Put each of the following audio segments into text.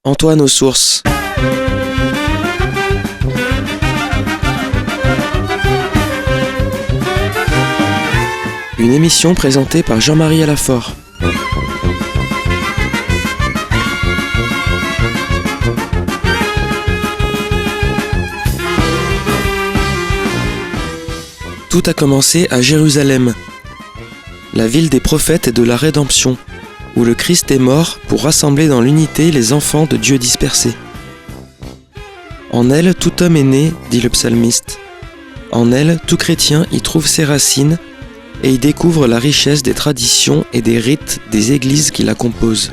Antoine aux sources. Une émission présentée par Jean-Marie Alafort. Tout a commencé à Jérusalem, la ville des prophètes et de la rédemption, où le Christ est mort pour rassembler dans l'unité les enfants de Dieu dispersés. En elle, tout homme est né, dit le psalmiste. En elle, tout chrétien y trouve ses racines et y découvre la richesse des traditions et des rites des églises qui la composent.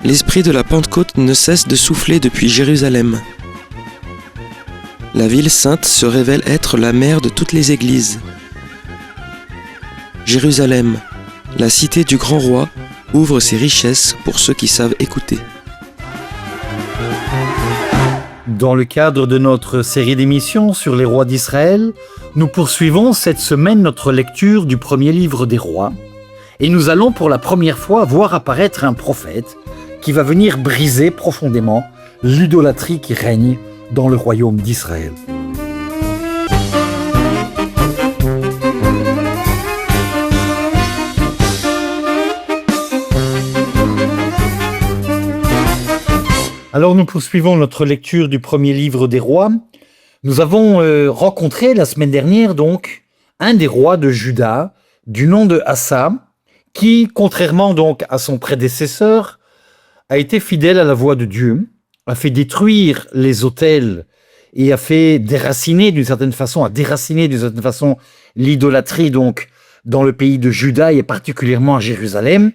L'esprit de la Pentecôte ne cesse de souffler depuis Jérusalem. La ville sainte se révèle être la mère de toutes les églises. Jérusalem, la cité du grand roi, ouvre ses richesses pour ceux qui savent écouter. Dans le cadre de notre série d'émissions sur les rois d'Israël, nous poursuivons cette semaine notre lecture du premier livre des rois et nous allons pour la première fois voir apparaître un prophète qui va venir briser profondément l'idolâtrie qui règne dans le royaume d'Israël. Alors nous poursuivons notre lecture du premier livre des rois. Nous avons rencontré la semaine dernière donc un des rois de Juda du nom de Asa qui, contrairement donc à son prédécesseur, a été fidèle à la voix de Dieu, a fait détruire les autels et a fait déraciner d'une certaine façon l'idolâtrie donc dans le pays de Juda et particulièrement à Jérusalem.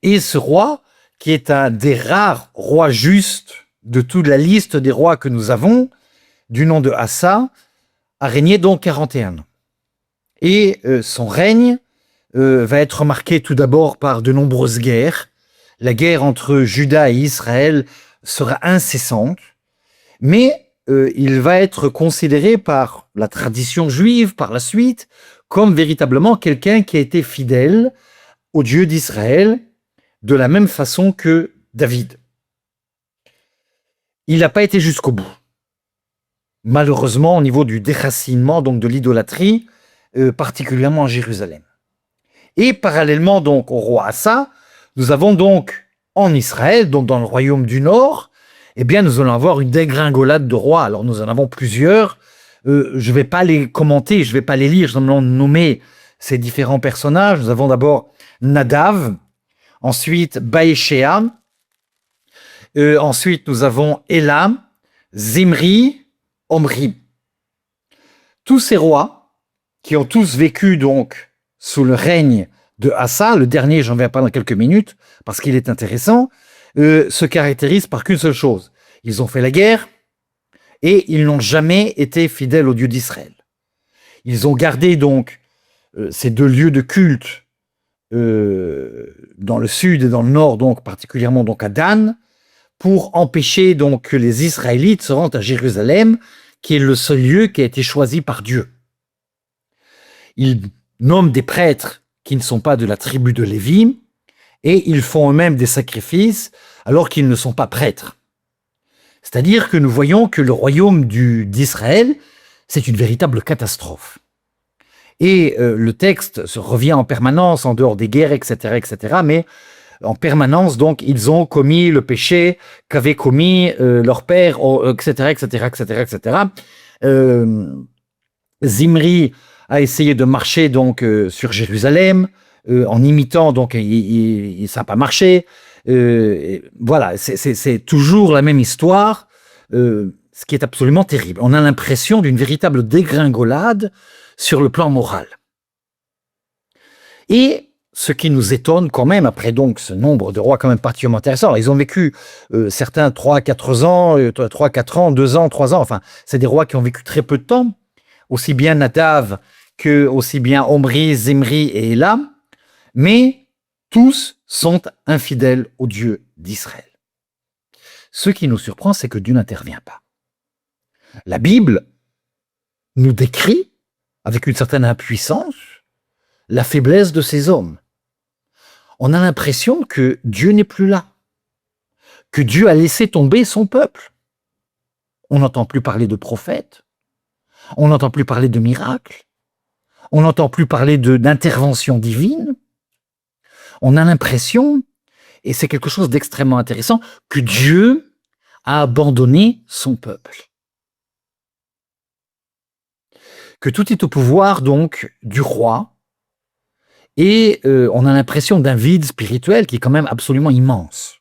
Et ce roi, qui est un des rares rois justes de toute la liste des rois que nous avons, du nom de Asa, a régné donc 41 ans. Et son règne va être marqué tout d'abord par de nombreuses guerres. La guerre entre Juda et Israël sera incessante, mais il va être considéré par la tradition juive par la suite comme véritablement quelqu'un qui a été fidèle au Dieu d'Israël de la même façon que David. Il n'a pas été jusqu'au bout. Malheureusement, au niveau du déracinement donc de l'idolâtrie, particulièrement à Jérusalem. Et parallèlement donc au roi Asa, nous avons donc en Israël, donc dans le royaume du Nord, eh bien nous allons avoir une dégringolade de rois. Alors nous en avons plusieurs. Je ne vais pas les commenter, je ne vais pas les lire, je vais nommer ces différents personnages. Nous avons d'abord Nadav, ensuite Baéchéa, ensuite nous avons Élam, Zimri, Omri. Tous ces rois qui ont tous vécu donc sous le règne de Asa, le dernier j'en vais parler dans quelques minutes parce qu'il est intéressant, se caractérisent par qu'une seule chose. Ils ont fait la guerre et ils n'ont jamais été fidèles au Dieu d'Israël. Ils ont gardé donc ces deux lieux de culte dans le sud et dans le nord, donc particulièrement donc à Dan, pour empêcher donc que les Israélites se rendent à Jérusalem, qui est le seul lieu qui a été choisi par Dieu. Ils nomment des prêtres qui ne sont pas de la tribu de Lévi, et ils font eux-mêmes des sacrifices alors qu'ils ne sont pas prêtres. C'est-à-dire que nous voyons que le royaume d'Israël, c'est une véritable catastrophe. Et le texte se revient en permanence en dehors des guerres, etc., mais en permanence, donc, ils ont commis le péché qu'avait commis leur père, etc. Zimri a essayé de marcher donc sur Jérusalem en imitant, donc ça n'a pas marché. Voilà, c'est toujours la même histoire, ce qui est absolument terrible. On a l'impression d'une véritable dégringolade sur le plan moral. Et ce qui nous étonne quand même, après donc ce nombre de rois quand même particulièrement intéressants, ils ont vécu certains 3-4 ans, 2 ans, 3 ans, enfin c'est des rois qui ont vécu très peu de temps, aussi bien Nadav que aussi bien Omri, Zimri et Élam, mais tous sont infidèles au Dieu d'Israël. Ce qui nous surprend, c'est que Dieu n'intervient pas. La Bible nous décrit avec une certaine impuissance la faiblesse de ces hommes. On a l'impression que Dieu n'est plus là. que Dieu a laissé tomber son peuple. On n'entend plus parler de prophètes, on n'entend plus parler de miracles, on n'entend plus parler d'intervention divine. On a l'impression, et c'est quelque chose d'extrêmement intéressant, que Dieu a abandonné son peuple. Que tout est au pouvoir donc du roi, et on a l'impression d'un vide spirituel qui est quand même absolument immense.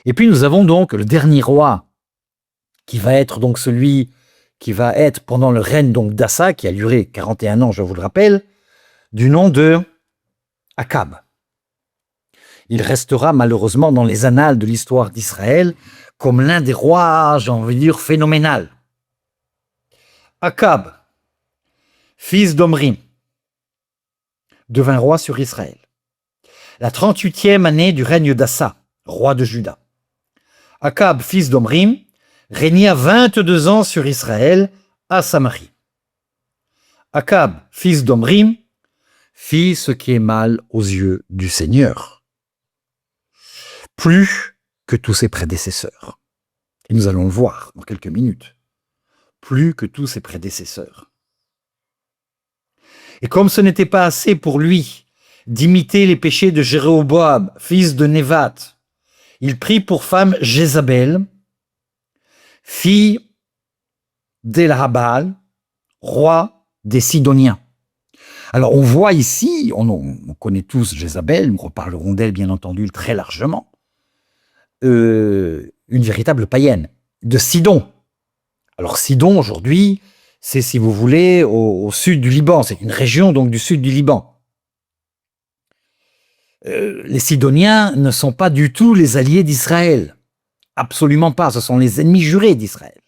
Et puis nous avons donc le dernier roi, qui va être donc celui qui va être pendant le règne donc d'Assa, qui a duré 41 ans, je vous le rappelle, du nom de Akab. Il restera malheureusement dans les annales de l'histoire d'Israël comme l'un des rois, j'ai envie de dire, phénoménal. Akab, fils d'Omri, devint roi sur Israël. La 38e année du règne d'Assa, roi de Juda. Akab, fils d'Omri, régna 22 ans sur Israël à Samarie. Akab, fils d'Omri, fit ce qui est mal aux yeux du Seigneur, plus que tous ses prédécesseurs. Et nous allons le voir dans quelques minutes. Plus que tous ses prédécesseurs. Et comme ce n'était pas assez pour lui d'imiter les péchés de Jéroboam, fils de Névat, il prit pour femme Jézabel, fille d'Elhabal, roi des Sidoniens. Alors on voit ici, on connaît tous Jézabel, nous reparlerons d'elle bien entendu très largement, une véritable païenne de Sidon. Alors Sidon aujourd'hui, c'est si vous voulez au sud du Liban, c'est une région donc du sud du Liban. Les Sidoniens ne sont pas du tout les alliés d'Israël, absolument pas, ce sont les ennemis jurés d'Israël.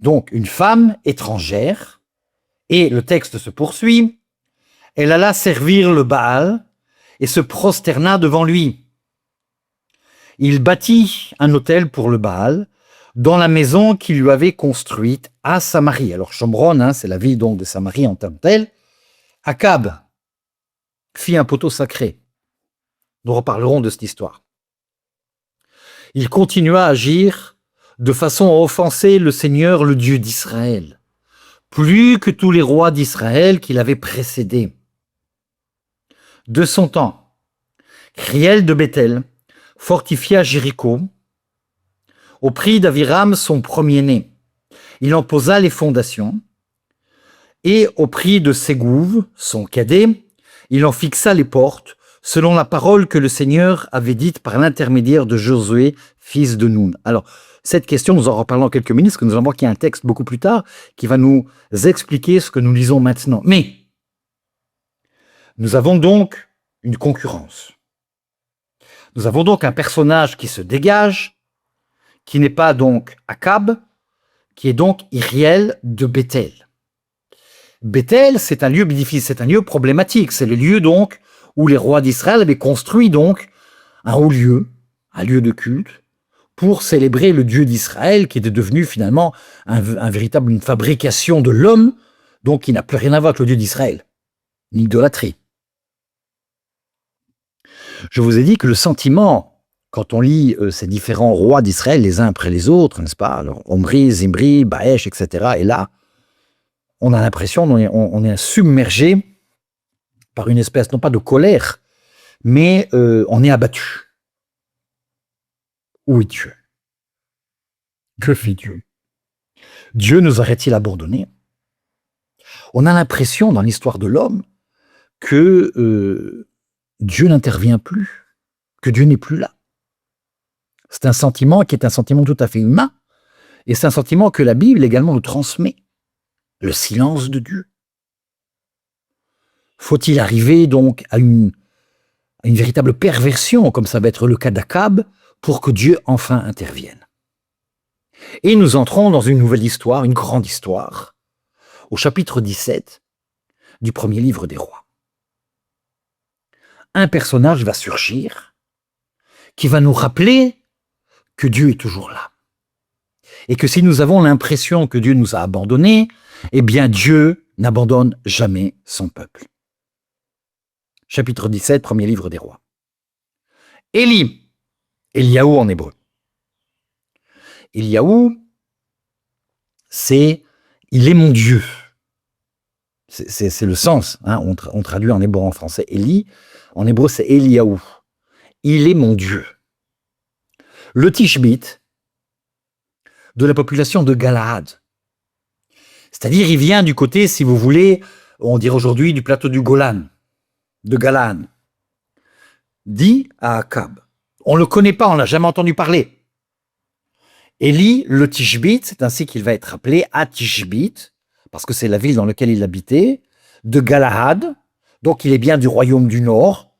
Donc une femme étrangère, et le texte se poursuit, elle alla servir le Baal et se prosterna devant lui. Il bâtit un autel pour le Baal dans la maison qu'il lui avait construite à Samarie. Alors Shomron, c'est la ville donc de Samarie en tant que telle. Akab fit un poteau sacré. Nous reparlerons de cette histoire. Il continua à agir de façon à offenser le Seigneur, le Dieu d'Israël, plus que tous les rois d'Israël qui l'avaient précédé. De son temps, Criel de Bethel fortifia Jéricho au prix d'Aviram, son premier-né. Il en posa les fondations, et au prix de Ségouv, son cadet, il en fixa les portes, selon la parole que le Seigneur avait dite par l'intermédiaire de Josué, fils de Nun. Alors, cette question, nous en reparlons en quelques minutes, parce que nous allons voir qu'il y a un texte beaucoup plus tard qui va nous expliquer ce que nous lisons maintenant. Mais, nous avons donc une concurrence. Nous avons donc un personnage qui se dégage, qui n'est pas donc Akab, qui est donc Iriel de Bethel. Bethel, c'est un lieu difficile, c'est un lieu problématique. C'est le lieu donc où les rois d'Israël avaient construit donc un haut lieu, un lieu de culte, pour célébrer le Dieu d'Israël, qui était devenu finalement une fabrication de l'homme, donc qui n'a plus rien à voir avec le Dieu d'Israël, une idolâtrie. Je vous ai dit que le sentiment, quand on lit ces différents rois d'Israël les uns après les autres, n'est-ce pas, alors Omri, Zimri, Baèche, etc., et là, on a l'impression on est submergé par une espèce, non pas de colère, mais on est abattu. Où est Dieu? Que fait Dieu? Dieu nous aurait-il abandonnés? On a l'impression dans l'histoire de l'homme que Dieu n'intervient plus, que Dieu n'est plus là. C'est un sentiment qui est un sentiment tout à fait humain, et c'est un sentiment que la Bible également nous transmet. Le silence de Dieu. Faut-il arriver donc à une véritable perversion, comme ça va être le cas d'Akab, pour que Dieu enfin intervienne? Et nous entrons dans une nouvelle histoire, une grande histoire, au chapitre 17 du premier livre des rois. Un personnage va surgir qui va nous rappeler que Dieu est toujours là. Et que si nous avons l'impression que Dieu nous a abandonnés, eh bien Dieu n'abandonne jamais son peuple. Chapitre 17, premier livre des rois. Élie, Eliaou en hébreu. Eliaou, c'est « il est mon Dieu ». C'est le sens, hein. On traduit en hébreu en français Élie, en hébreu c'est Eliaou. Il est mon Dieu. Le Tishbite de la population de Galaad. C'est-à-dire, il vient du côté, si vous voulez, on dirait aujourd'hui du plateau du Golan, de Galaad. Dit à Akab. On ne le connaît pas, on n'a jamais entendu parler. Élie, le Tishbite, c'est ainsi qu'il va être appelé à Tishbite, parce que c'est la ville dans laquelle il habitait, de Galaad, donc il est bien du royaume du Nord,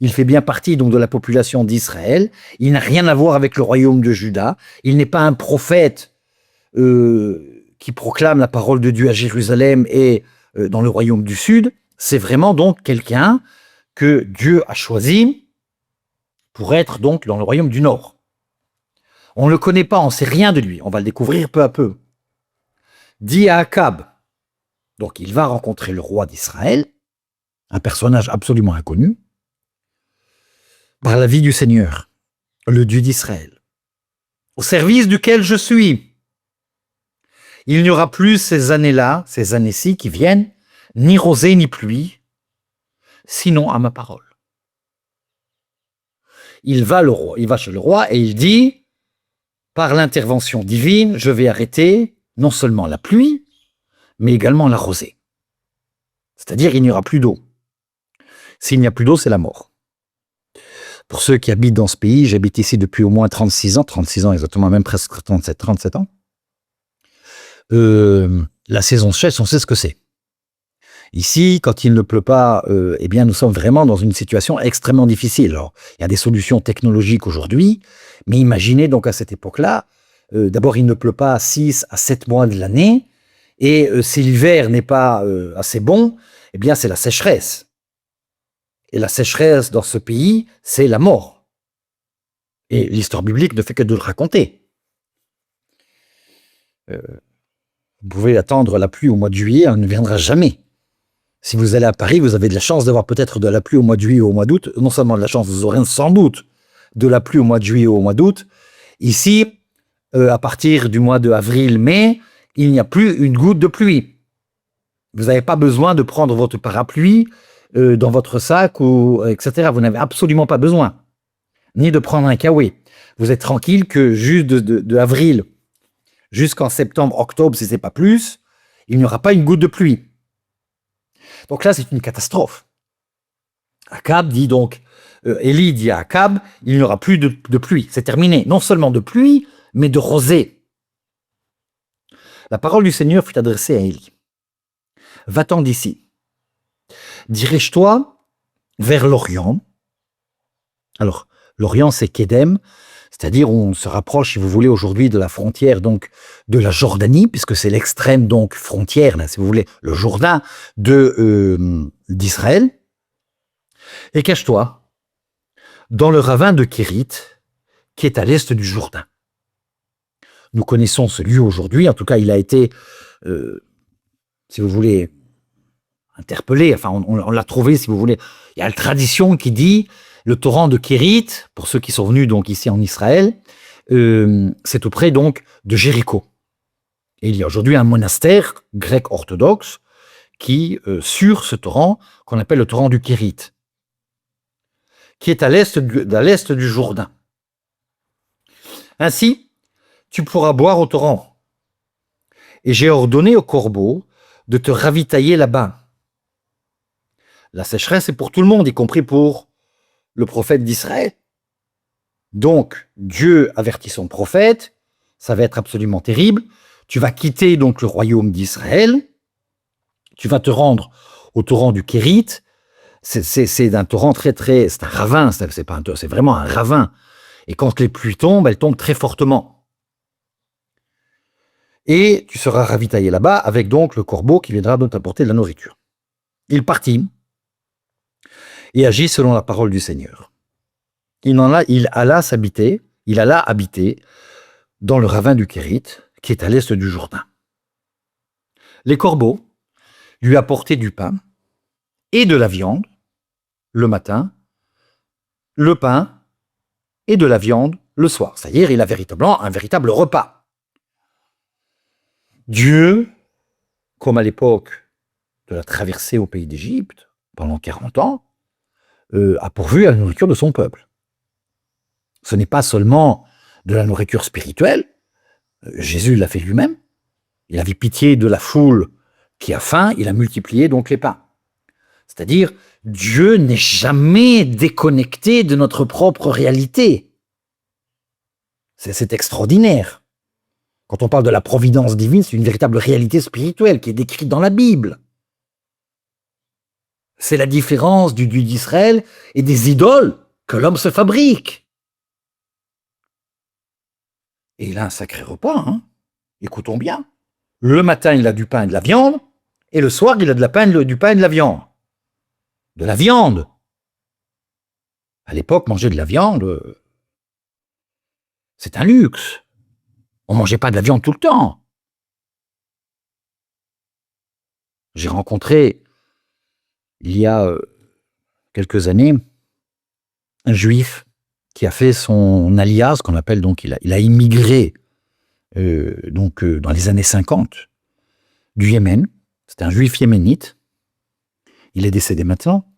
il fait bien partie donc de la population d'Israël, il n'a rien à voir avec le royaume de Juda, il n'est pas un prophète qui proclame la parole de Dieu à Jérusalem et dans le royaume du Sud, c'est vraiment donc quelqu'un que Dieu a choisi pour être donc dans le royaume du Nord. On ne le connaît pas, on ne sait rien de lui, on va le découvrir peu à peu. Dit à Akab, donc il va rencontrer le roi d'Israël, un personnage absolument inconnu, par la vie du Seigneur, le Dieu d'Israël, au service duquel je suis. Il n'y aura plus ces années-là, ces années-ci qui viennent, ni rosée ni pluie, sinon à ma parole. Il va chez le roi et il dit, par l'intervention divine, je vais arrêter non seulement la pluie, mais également la rosée. C'est-à-dire, il n'y aura plus d'eau. S'il n'y a plus d'eau, c'est la mort. Pour ceux qui habitent dans ce pays, j'habite ici depuis au moins 36 ans exactement, même presque 37 ans. La saison sèche, on sait ce que c'est. Ici, quand il ne pleut pas, eh bien, nous sommes vraiment dans une situation extrêmement difficile. Alors, il y a des solutions technologiques aujourd'hui, mais imaginez donc à cette époque-là, d'abord, il ne pleut pas 6 à 7 mois de l'année, et si l'hiver n'est pas assez bon, eh bien, c'est la sécheresse. Et la sécheresse dans ce pays, c'est la mort. Et l'histoire biblique ne fait que de le raconter. Vous pouvez attendre la pluie au mois de juillet, elle ne viendra jamais. Si vous allez à Paris, vous avez de la chance d'avoir peut-être de la pluie au mois de juillet ou au mois d'août. Non seulement de la chance, vous aurez sans doute de la pluie au mois de juillet ou au mois d'août. Ici, à partir du mois de avril-mai, il n'y a plus une goutte de pluie. Vous n'avez pas besoin de prendre votre parapluie dans votre sac, etc. Vous n'avez absolument pas besoin. Ni de prendre un kawaii. Vous êtes tranquille que juste de avril jusqu'en septembre, octobre, si ce n'est pas plus, il n'y aura pas une goutte de pluie. Donc là, c'est une catastrophe. Akab dit donc, Élie dit à Akab, il n'y aura plus de pluie. C'est terminé. Non seulement de pluie, mais de rosée. La parole du Seigneur fut adressée à Élie. Va-t'en d'ici. Dirige-toi vers l'Orient. Alors, l'Orient, c'est Kédem, c'est-à-dire on se rapproche, si vous voulez, aujourd'hui de la frontière donc de la Jordanie, puisque c'est l'extrême donc frontière, là, si vous voulez, le Jourdain d'Israël. Et cache-toi dans le ravin de Kérit, qui est à l'est du Jourdain. Nous connaissons ce lieu aujourd'hui, en tout cas il a été, si vous voulez, interpellé, enfin on l'a trouvé, si vous voulez. Il y a la tradition qui dit, le torrent de Kérit, pour ceux qui sont venus donc ici en Israël, c'est auprès donc de Jéricho. Et il y a aujourd'hui un monastère grec orthodoxe qui, sur ce torrent, qu'on appelle le torrent du Kérit, qui est à l'est du Jourdain. Ainsi, tu pourras boire au torrent. Et j'ai ordonné au corbeau de te ravitailler là-bas. La sécheresse est pour tout le monde, y compris pour le prophète d'Israël. Donc, Dieu avertit son prophète, ça va être absolument terrible. Tu vas quitter donc le royaume d'Israël, tu vas te rendre au torrent du Kérit. C'est un torrent c'est un ravin, c'est vraiment un ravin. Et quand les pluies tombent, elles tombent très fortement. Et tu seras ravitaillé là-bas avec donc le corbeau qui viendra donc t'apporter de la nourriture. Il partit et agit selon la parole du Seigneur. Il alla habiter dans le ravin du Kérit, qui est à l'est du Jourdain. Les corbeaux lui apportaient du pain et de la viande le matin, le pain et de la viande le soir. C'est-à-dire, il a véritablement un véritable repas. Dieu, comme à l'époque de la traversée au pays d'Égypte, pendant 40 ans, a pourvu à la nourriture de son peuple. Ce n'est pas seulement de la nourriture spirituelle. Jésus l'a fait lui-même. Il avait pitié de la foule qui a faim, il a multiplié donc les pains. C'est-à-dire, Dieu n'est jamais déconnecté de notre propre réalité. C'est extraordinaire. Quand on parle de la providence divine, c'est une véritable réalité spirituelle qui est décrite dans la Bible. C'est la différence du Dieu d'Israël et des idoles que l'homme se fabrique. Et il a un sacré repas, hein. Écoutons bien. Le matin, il a du pain et de la viande, et le soir, il a du pain et de la viande. De la viande. À l'époque, manger de la viande, c'est un luxe. On ne mangeait pas de la viande tout le temps. J'ai rencontré, il y a quelques années, un juif qui a fait son alias, qu'on appelle donc, il a immigré dans les années 50 du Yémen. C'était un juif yéménite. Il est décédé maintenant.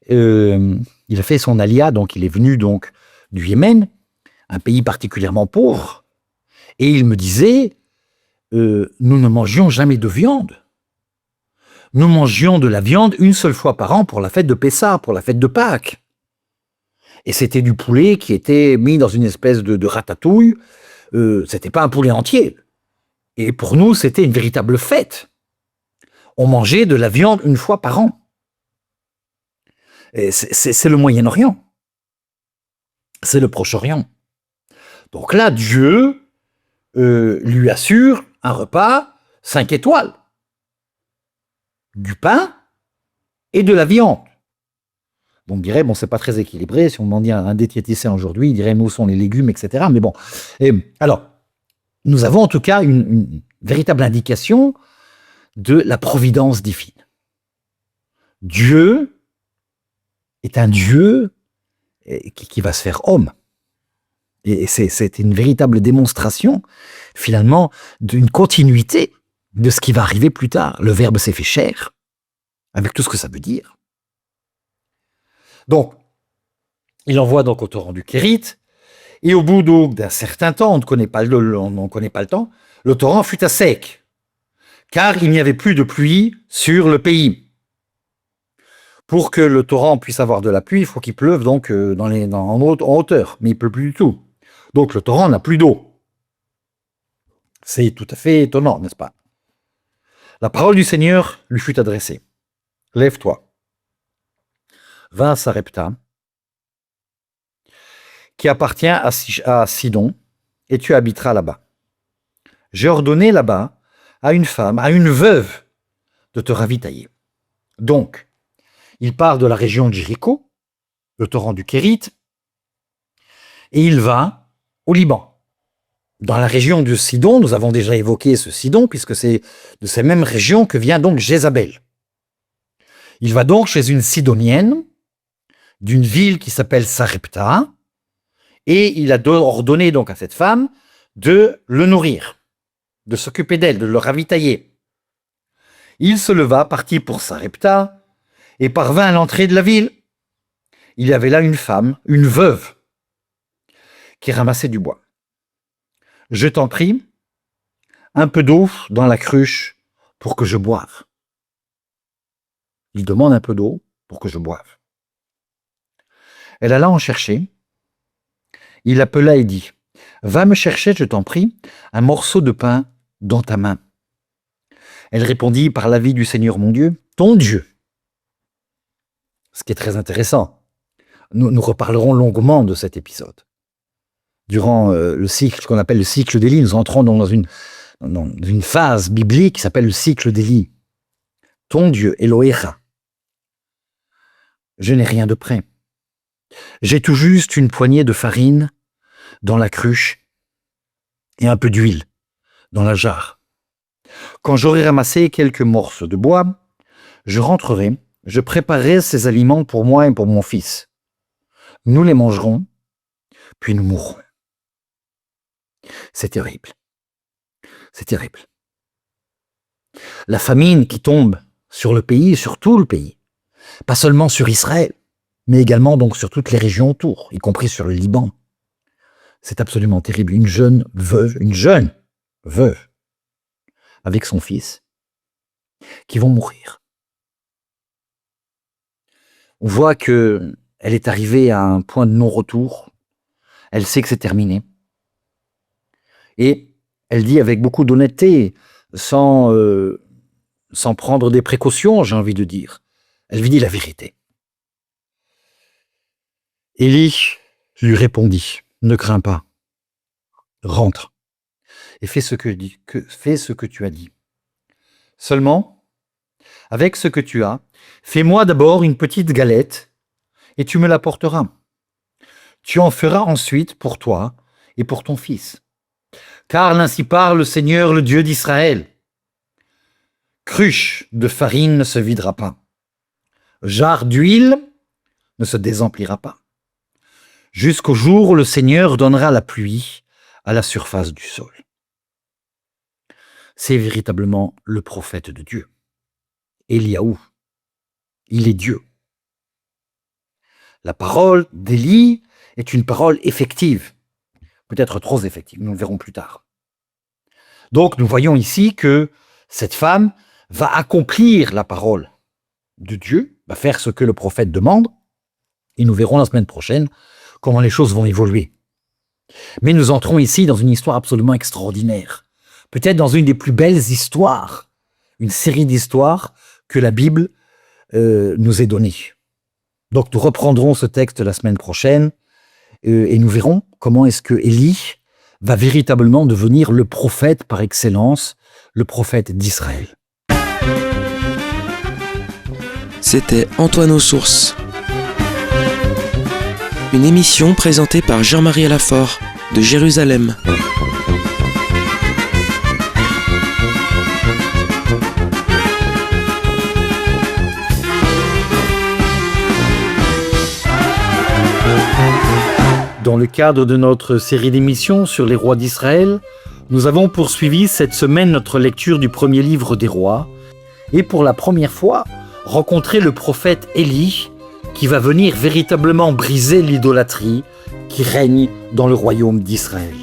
Il a fait son alias, donc il est venu donc du Yémen, un pays particulièrement pauvre. Et il me disait, nous ne mangions jamais de viande. Nous mangions de la viande une seule fois par an pour la fête de Pessah, pour la fête de Pâques. Et c'était du poulet qui était mis dans une espèce de ratatouille. C'était pas un poulet entier. Et pour nous, c'était une véritable fête. On mangeait de la viande une fois par an. Et c'est le Moyen-Orient. C'est le Proche-Orient. Donc là, Dieu lui assure un repas 5 étoiles. Du pain et de la viande. On dirait, c'est pas très équilibré. Si on demandait à un diététicien aujourd'hui, il dirait, où sont les légumes, etc. Mais bon. Alors, nous avons en tout cas une véritable indication de la providence divine. Dieu est un Dieu qui va se faire homme. Et c'est une véritable démonstration, finalement, d'une continuité de ce qui va arriver plus tard. Le Verbe s'est fait chair, avec tout ce que ça veut dire. Donc, il envoie donc au torrent du Kérit, et au bout d'un certain temps, on ne connaît pas le temps, le torrent fut à sec, car il n'y avait plus de pluie sur le pays. Pour que le torrent puisse avoir de la pluie, il faut qu'il pleuve donc en hauteur, mais il ne pleut plus du tout. Donc le torrent n'a plus d'eau. C'est tout à fait étonnant, n'est-ce pas? La parole du Seigneur lui fut adressée. Lève-toi, va à Sarepta, qui appartient à Sidon, et tu habiteras là-bas. J'ai ordonné là-bas à une femme, à une veuve, de te ravitailler. Donc, il part de la région de Jéricho, le torrent du Kérit, et il va au Liban. Dans la région de Sidon, nous avons déjà évoqué ce Sidon, puisque c'est de ces mêmes régions que vient donc Jézabel. Il va donc chez une Sidonienne, d'une ville qui s'appelle Sarepta, et il a ordonné donc à cette femme de le nourrir, de s'occuper d'elle, de le ravitailler. Il se leva, partit pour Sarepta, et parvint à l'entrée de la ville. Il y avait là une femme, une veuve, qui ramassait du bois. Je t'en prie, un peu d'eau dans la cruche pour que je boive. Il demande un peu d'eau pour que je boive. Elle alla en chercher. Il appela et dit, va me chercher, je t'en prie, un morceau de pain dans ta main. Elle répondit, par la vie du Seigneur mon Dieu, ton Dieu. Ce qui est très intéressant. Nous reparlerons longuement de cet épisode. Durant le cycle, ce qu'on appelle le cycle d'Élie, nous entrons dans une phase biblique qui s'appelle le cycle d'Élie. Ton Dieu, Elohéra. Je n'ai rien de prêt. J'ai tout juste une poignée de farine dans la cruche et un peu d'huile dans la jarre. Quand j'aurai ramassé quelques morceaux de bois, je rentrerai, je préparerai ces aliments pour moi et pour mon fils. Nous les mangerons, puis nous mourrons. C'est terrible. C'est terrible. La famine qui tombe sur le pays, sur tout le pays, pas seulement sur Israël, mais également donc sur toutes les régions autour, y compris sur le Liban. C'est absolument terrible. Une jeune veuve, avec son fils, qui vont mourir. On voit que elle est arrivée à un point de non-retour. Elle sait que c'est terminé. Et elle dit avec beaucoup d'honnêteté, sans prendre des précautions, j'ai envie de dire. Elle lui dit la vérité. Élie lui répondit, ne crains pas, rentre et fais ce que tu as dit. Seulement, avec ce que tu as, fais-moi d'abord une petite galette et tu me l'apporteras. Tu en feras ensuite pour toi et pour ton fils. Car ainsi parle le Seigneur, le Dieu d'Israël. Cruche de farine ne se videra pas. Jarre d'huile ne se désemplira pas. Jusqu'au jour où le Seigneur donnera la pluie à la surface du sol. C'est véritablement le prophète de Dieu. Éliaou. Il est Dieu. La parole d'Élie est une parole effective. Peut-être trop effective, nous le verrons plus tard. Donc nous voyons ici que cette femme va accomplir la parole de Dieu, va faire ce que le prophète demande, et nous verrons la semaine prochaine comment les choses vont évoluer. Mais nous entrons ici dans une histoire absolument extraordinaire, peut-être dans une des plus belles histoires, une série d'histoires que la Bible nous est donnée. Donc nous reprendrons ce texte la semaine prochaine et nous verrons comment est-ce que Élie va véritablement devenir le prophète par excellence, le prophète d'Israël. C'était Antoine aux Sources. Une émission présentée par Jean-Marie Alafort de Jérusalem. Dans le cadre de notre série d'émissions sur les rois d'Israël, nous avons poursuivi cette semaine notre lecture du premier livre des rois et pour la première fois rencontré le prophète Élie qui va venir véritablement briser l'idolâtrie qui règne dans le royaume d'Israël.